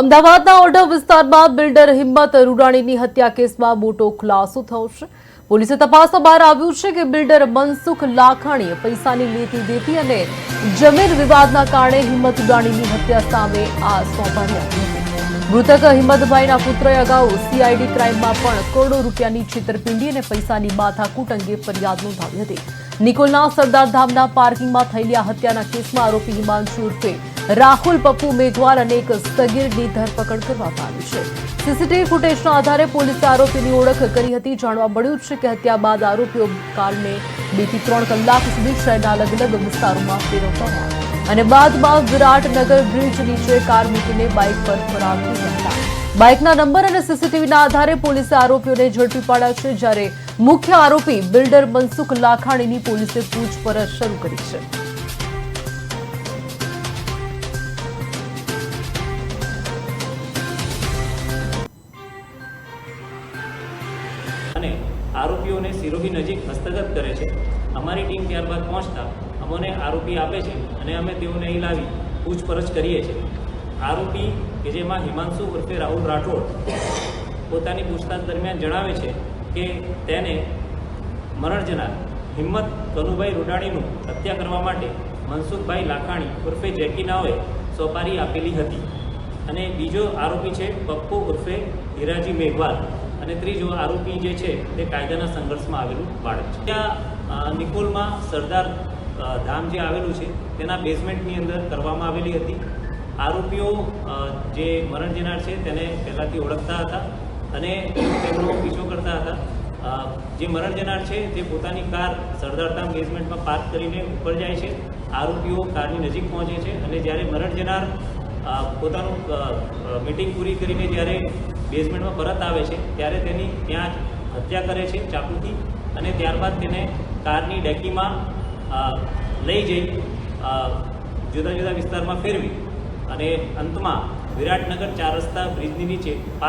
અમદાવાદના ઓઢવ વિસ્તારમાં બિલ્ડર હિંમત રૂડાણીની હત્યા કેસમાં મોટો ખુલાસો થયો છે। પોલીસે તપાસમાં બહાર આવ્યું છે કે બિલ્ડર મનસુખ લાખાણીએ પૈસાની લેતી દેતી અને જમીન વિવાદના કારણે હિંમત રૂડાણીની હત્યા સામે આ સોંપણી આપી હતી। મૃતક હિંમતભાઈના પુત્રએ અગાઉ સીઆઈડી ક્રાઇમમાં પણ કરોડો રૂપિયાની છેતરપિંડી અને પૈસાની માથાકૂટ અંગે ફરિયાદ નોંધાવી હતી। નિકોલના સરદાર ધામના પાર્કિંગમાં થયેલી આ હત્યાના કેસમાં આરોપી હિમાંશુ ઉર્ફે રાહુલ પપ્પુ મેઘવાલ અને એક સગીરની ધરપકડ કરવામાં આવી છે। સીસીટીવી ફૂટેજના આધારે પોલીસે આરોપીની ઓળખ કરી હતી। જાણવા મળ્યું છે કે હત્યા બાદ આરોપીઓ કારને 2 થી 3 કલાક સુધી શહેરના અલગ અલગ વિસ્તારોમાં ફેરવતા રહ્યા અને બાદમાં વિરાટનગર બ્રિજ નીચે કાર મૂકીને બાઇક પર ફરાર થઈ ગયા હતા। બાઇકના નંબર અને સીસીટીવીના આધારે પોલીસે આરોપીઓને ઝડપી પાડ્યા છે, જ્યારે મુખ્ય આરોપી બિલ્ડર મનસુખ લાખાણીની પોલીસે પૂછપરછ શરૂ કરી છે। અને આરોપીઓને સિરોહી નજીક હસ્તગત કરે છે। અમારી ટીમ ત્યારબાદ પહોંચતા અમને આરોપી આપે છે અને અમે તેઓને અહીં લાવી પૂછપરછ કરીએ છીએ। આરોપી કે જેમાં હિમાંશુ ઉર્ફે રાહુલ રાઠોડ પોતાની પૂછતાછ દરમિયાન જણાવે છે કે તેને મરણ જનાર હિંમત કનુભાઈ રૂડાણીનું હત્યા કરવા માટે મનસુખભાઈ લાખાણી ઉર્ફે જેકી નાઓએ સોપારી આપેલી હતી। અને બીજો આરોપી છે પપ્પુ ઉર્ફે હીરાજી મેઘવાલ અને ત્રીજો આરોપી જે છે તે કાયદાના સંઘર્ષમાં આવેલું બાળક છે। ત્યાં નિકોલમાં સરદાર ધામ જે આવેલું છે તેના બેઝમેન્ટની અંદર કરવામાં આવેલી હતી। આરોપીઓ જે મરણ જનાર છે તેને પહેલાંથી ઓળખતા હતા અને તેમનો પીછો કરતા હતા। જે મરણ જનાર છે તે પોતાની કાર સરદાર ધામ બેઝમેન્ટમાં પાર્ક કરીને ઉપર જાય છે। આરોપીઓ કારની નજીક પહોંચે છે અને જ્યારે મરણ જનાર પોતાનું મીટિંગ પૂરી કરીને જ્યારે બેઝમેન્ટમાં પરત આવે છે ત્યારે તેની ત્યાં હત્યા કરે છે ચાકુથી અને ત્યારબાદ તેને કારની ડેકીમાં લઈ જઈ જુદા જુદા વિસ્તારમાં ફેરવી અને અંતમાં વિરાટનગર 4 રસ્તા બ્રિજની નીચે